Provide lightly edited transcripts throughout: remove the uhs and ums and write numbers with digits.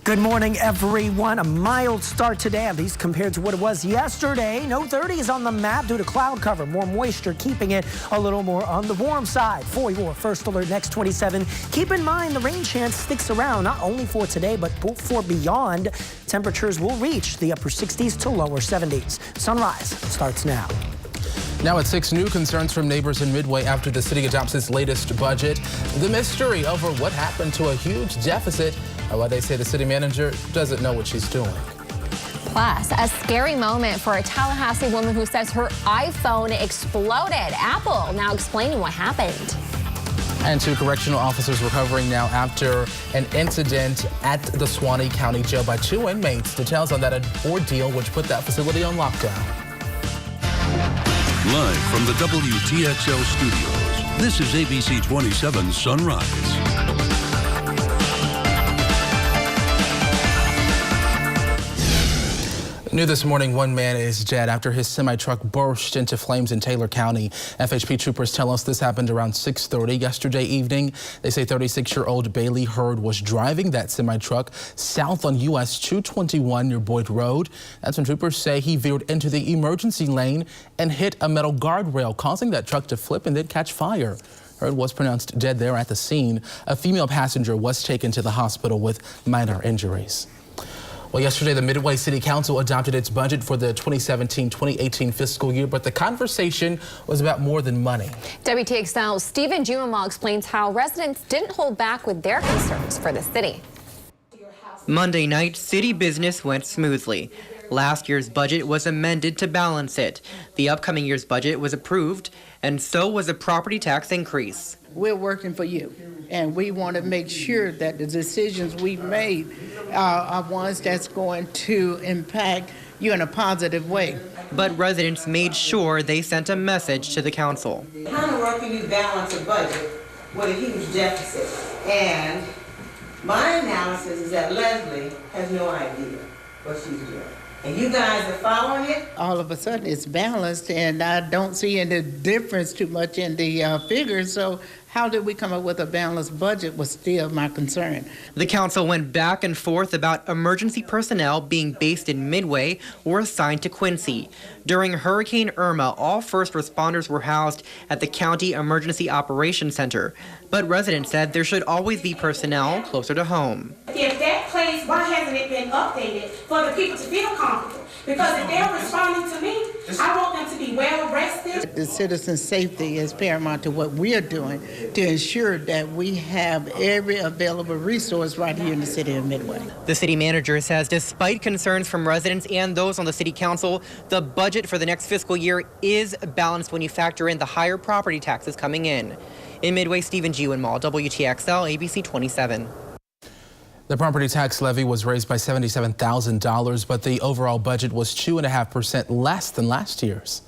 Good morning, everyone. A mild start today, at least compared to what it was yesterday. No 30s on the map due to cloud cover. More moisture keeping it a little more on the warm side. For your first alert next 27, keep in mind the rain chance sticks around not only for today, but for beyond. Temperatures will reach the upper 60s to lower 70s. Sunrise starts now. Now at 6, new concerns from neighbors in Midway after the city adopts its latest budget. The mystery over what happened to a huge deficit and why they say the city manager doesn't know what she's doing. Plus, a scary moment for a Tallahassee woman who says her iPhone exploded. Apple now explaining what happened. And 2 correctional officers recovering now after an incident at the Suwannee County Jail by 2 inmates. Details on that ordeal which put that facility on lockdown. Live from the WTXL studios, this is ABC 27 Sunrise. New this morning, one man is dead after his semi-truck burst into flames in Taylor County. FHP troopers tell us this happened around 6:30 yesterday evening. They say 36-year-old Bailey Hurd was driving that semi-truck south on US 221 near Boyd Road. That's when troopers say he veered into the emergency lane and hit a metal guardrail, causing that truck to flip and then catch fire. Hurd was pronounced dead there at the scene. A female passenger was taken to the hospital with minor injuries. Well, yesterday, the Midway City Council adopted its budget for the 2017-2018 fiscal year, but the conversation was about more than money. WTXL's Stephen Jumamal explains how residents didn't hold back with their concerns for the city. Monday night, city business went smoothly. Last year's budget was amended to balance it. The upcoming year's budget was approved, and so was a property tax increase. We're working for you, and we want to make sure that the decisions we've made are ones that's going to impact you in a positive way. But residents made sure they sent a message to the council. How in the world can you balance a budget with a huge deficit? And my analysis is that Leslie has no idea what she's doing. And you guys are following it? All of a sudden it's balanced, and I don't see any difference too much in the figures. So how did we come up with a balanced budget was still my concern. The council went back and forth about emergency personnel being based in Midway or assigned to Quincy. During Hurricane Irma, all first responders were housed at the County Emergency Operations Center. But residents said there should always be personnel closer to home. If that place, why hasn't it been updated for the people to feel comfortable? Because if they're responding to me, I want them to be well rested. The citizen safety is paramount to what we're doing to ensure that we have every available resource right here in the city of Midway. The city manager says despite concerns from residents and those on the city council, the budget for the next fiscal year is balanced when you factor in the higher property taxes coming in. In Midway, Stephen Jumamal, WTXL, ABC 27. The property tax levy was raised by $77,000, but the overall budget was 2.5% less than last year's.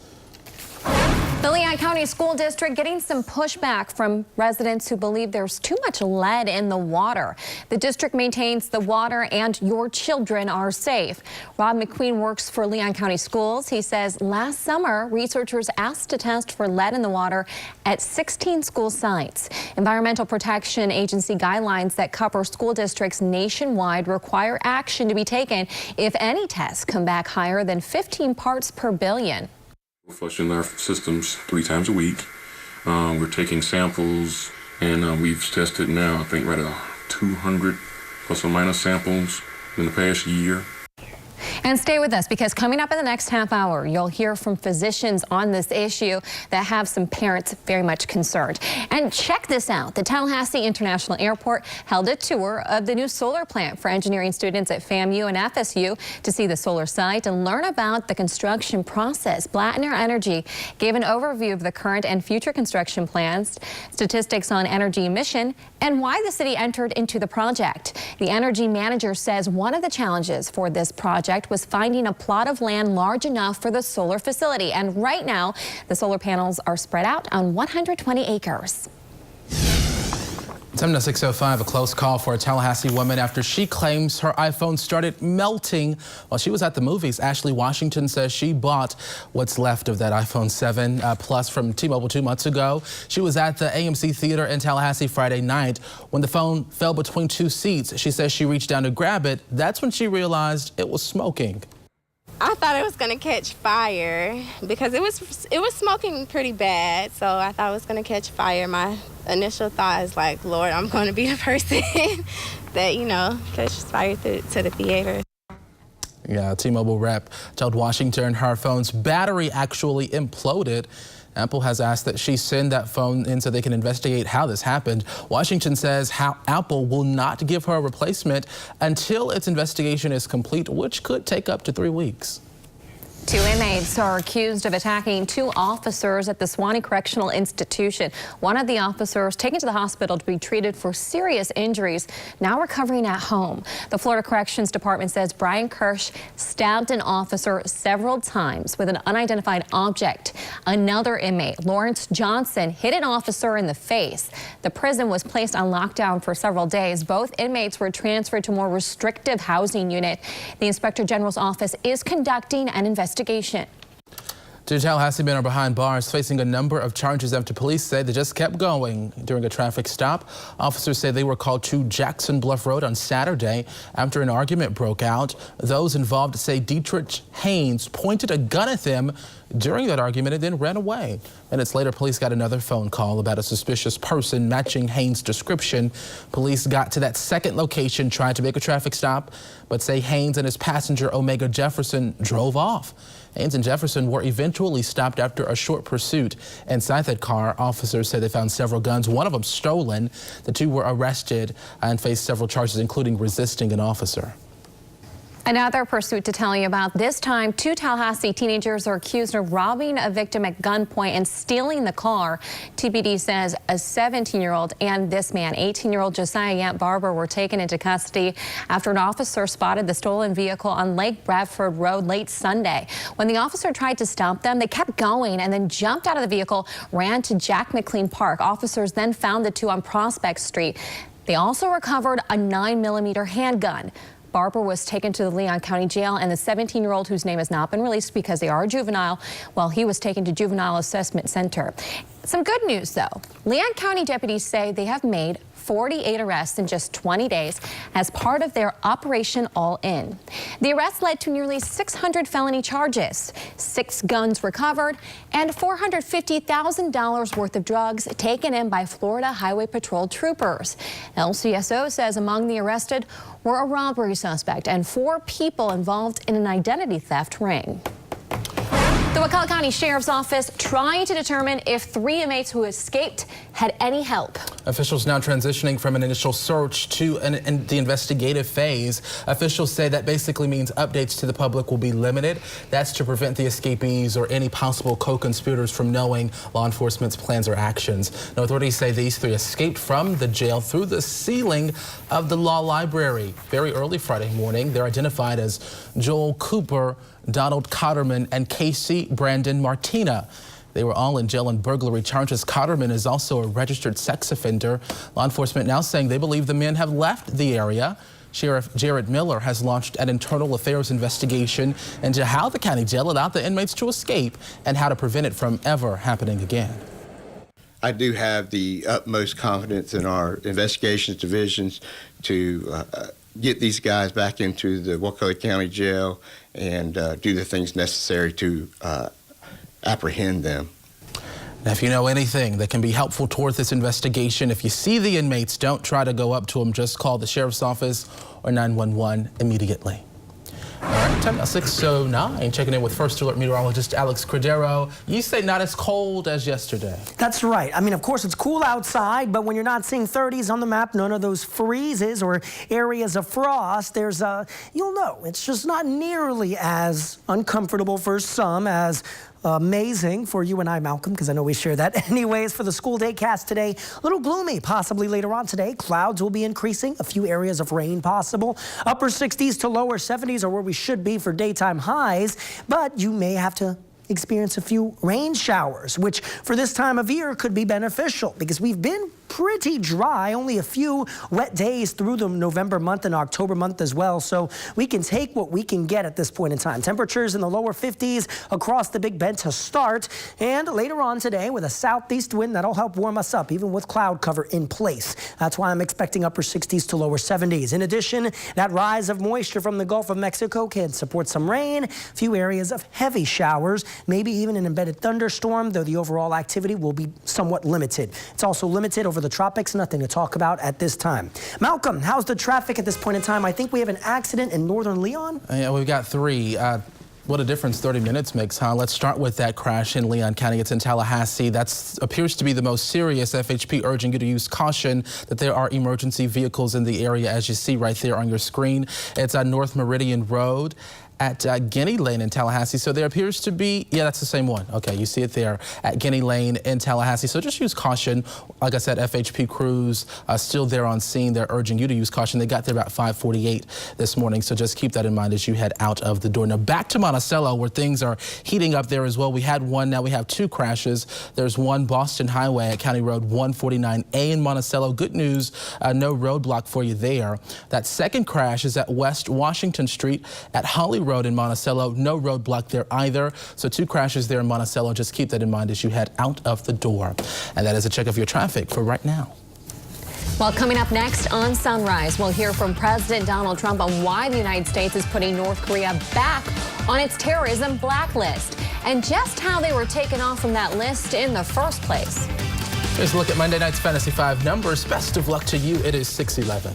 The Leon County School District getting some pushback from residents who believe there's too much lead in the water. The district maintains the water and your children are safe. Rob McQueen works for Leon County Schools. He says last summer, researchers asked to test for lead in the water at 16 school sites. Environmental Protection Agency guidelines that cover school districts nationwide require action to be taken if any tests come back higher than 15 parts per billion. We're flushing our systems 3 times a week. We're taking samples, and we've tested now, I think, right at 200 plus or minus samples in the past year. And stay with us, because coming up in the next half hour, you'll hear from physicians on this issue that have some parents very much concerned. And check this out. The Tallahassee International Airport held a tour of the new solar plant for engineering students at FAMU and FSU to see the solar site and learn about the construction process. Blattner Energy gave an overview of the current and future construction plans, statistics on energy emission, and why the city entered into the project. The energy manager says one of the challenges for this project was finding a plot of land large enough for the solar facility. And right now, the solar panels are spread out on 120 acres. Time now 6:05, a close call for a Tallahassee woman after she claims her iPhone started melting while she was at the movies. Ashley Washington says she bought what's left of that iPhone 7 Plus from T-Mobile 2 months ago. She was at the AMC Theater in Tallahassee Friday night when the phone fell between two seats. She says she reached down to grab it. That's when she realized it was smoking. I thought it was gonna catch fire because it was smoking pretty bad, so I thought it was gonna catch fire. My initial thought is like, Lord, I'm gonna be the person that, catches fire to the theater. Yeah, T-Mobile rep told Washington her phone's battery actually imploded. Apple has asked that she send that phone in so they can investigate how this happened. Washington says Apple will not give her a replacement until its investigation is complete, which could take up to 3 weeks. 2 inmates are accused of attacking 2 officers at the Suwanee Correctional Institution. One of the officers taken to the hospital to be treated for serious injuries, now recovering at home. The Florida Corrections Department says Brian Kirsch stabbed an officer several times with an unidentified object. Another inmate, Lawrence Johnson, hit an officer in the face. The prison was placed on lockdown for several days. Both inmates were transferred to a more restrictive housing unit. The Inspector General's office is conducting an investigation. 2 Tallahassee men are behind bars facing a number of charges after police say they just kept going during a traffic stop. Officers say they were called to Jackson Bluff Road on Saturday after an argument broke out. Those involved say Dietrich Haynes pointed a gun at them during that argument and then ran away. Minutes later, police got another phone call about a suspicious person matching Haynes' description. Police got to that second location, tried to make a traffic stop, but say Haynes and his passenger, Omega Jefferson, drove off. Haynes and Jefferson were eventually stopped after a short pursuit. Inside that car, officers say they found several guns, one of them stolen. The 2 were arrested and faced several charges, including resisting an officer. Another pursuit to tell you about. This time, 2 Tallahassee teenagers are accused of robbing a victim at gunpoint and stealing the car. TPD says a 17-year-old and this man, 18-year-old Josiah Yant Barber, were taken into custody after an officer spotted the stolen vehicle on Lake Bradford Road late Sunday. When the officer tried to stop them, they kept going and then jumped out of the vehicle, ran to Jack McLean Park. Officers then found the 2 on Prospect Street. They also recovered a 9mm handgun. Barber was taken to the Leon County Jail, and the 17-year-old, whose name has not been released because they are a juvenile, he was taken to Juvenile Assessment Center. Some good news, though. Leon County deputies say they have made 48 arrests in just 20 days as part of their Operation All In. The arrest led to nearly 600 felony charges, 6 guns recovered, and $450,000 worth of drugs taken in by Florida Highway Patrol troopers. LCSO says among the arrested were a robbery suspect and 4 people involved in an identity theft ring. The Wakulla County Sheriff's Office trying to determine if 3 inmates who escaped had any help. Officials now transitioning from an initial search to the investigative phase. Officials say that basically means updates to the public will be limited. That's to prevent the escapees or any possible co-conspirators from knowing law enforcement's plans or actions. Now, authorities say these 3 escaped from the jail through the ceiling of the law library very early Friday morning. They're identified as Joel Cooper, Donald Cotterman, and Casey Brandon Martina. They were all in jail on burglary charges. Cotterman is also a registered sex offender. Law enforcement now saying they believe the men have left the area. Sheriff Jared Miller has launched an internal affairs investigation into how the county jail allowed the inmates to escape and how to prevent it from ever happening again. I do have the utmost confidence in our investigations divisions to get these guys back into the Wakulla County Jail and do the things necessary to apprehend them. Now, if you know anything that can be helpful toward this investigation, if you see the inmates, don't try to go up to them. Just call the sheriff's office or 911 immediately. All right, time now 6:09. Checking in with First Alert meteorologist Alex Cordero. You say not as cold as yesterday. That's right. I mean, of course, it's cool outside, but when you're not seeing 30s on the map, none of those freezes or areas of frost, you'll know, it's just not nearly as uncomfortable for some as amazing for you and I, Malcolm, because I know we share that. Anyways, for the school day cast today, a little gloomy possibly later on today. Clouds will be increasing, a few areas of rain possible. Upper 60s to lower 70s are where we should be for daytime highs, but you may have to experience a few rain showers, which for this time of year could be beneficial because we've been pretty dry. Only a few wet days through the November month and October month as well. So we can take what we can get at this point in time. Temperatures in the lower 50s across the Big Bend to start. And later on today with a southeast wind that'll help warm us up even with cloud cover in place. That's why I'm expecting upper 60s to lower 70s. In addition, that rise of moisture from the Gulf of Mexico can support some rain, a few areas of heavy showers, maybe even an embedded thunderstorm, though the overall activity will be somewhat limited. It's also limited over the tropics, nothing to talk about at this time. Malcolm, how's the traffic at this point in time? I think we have an accident in northern Leon. Yeah, we've got 3. What a difference 30 minutes makes, huh? Let's start with that crash in Leon County. It's in Tallahassee. That appears to be the most serious. FHP urging you to use caution that there are emergency vehicles in the area, as you see right there on your screen. It's on North Meridian Road at Guinea Lane in Tallahassee. So there appears to be, yeah, that's the same one. Okay, you see it there at Guinea Lane in Tallahassee. So just use caution. Like I said, FHP crews still there on scene. They're urging you to use caution. They got there about 5:48 this morning. So just keep that in mind as you head out of the door. Now back to Monticello where things are heating up there as well. We had one, now we have 2 crashes. There's one Boston Highway at County Road 149A in Monticello. Good news, no roadblock for you there. That second crash is at West Washington Street at Holly Road in Monticello. No roadblock there either. So 2 crashes there in Monticello. Just keep that in mind as you head out of the door. And that is a check of your traffic for right now. Well, coming up next on Sunrise, we'll hear from President Donald Trump on why the United States is putting North Korea back on its terrorism blacklist and just how they were taken off from that list in the first place. Here's a look at Monday night's Fantasy 5 numbers. Best of luck to you. It is 6-11.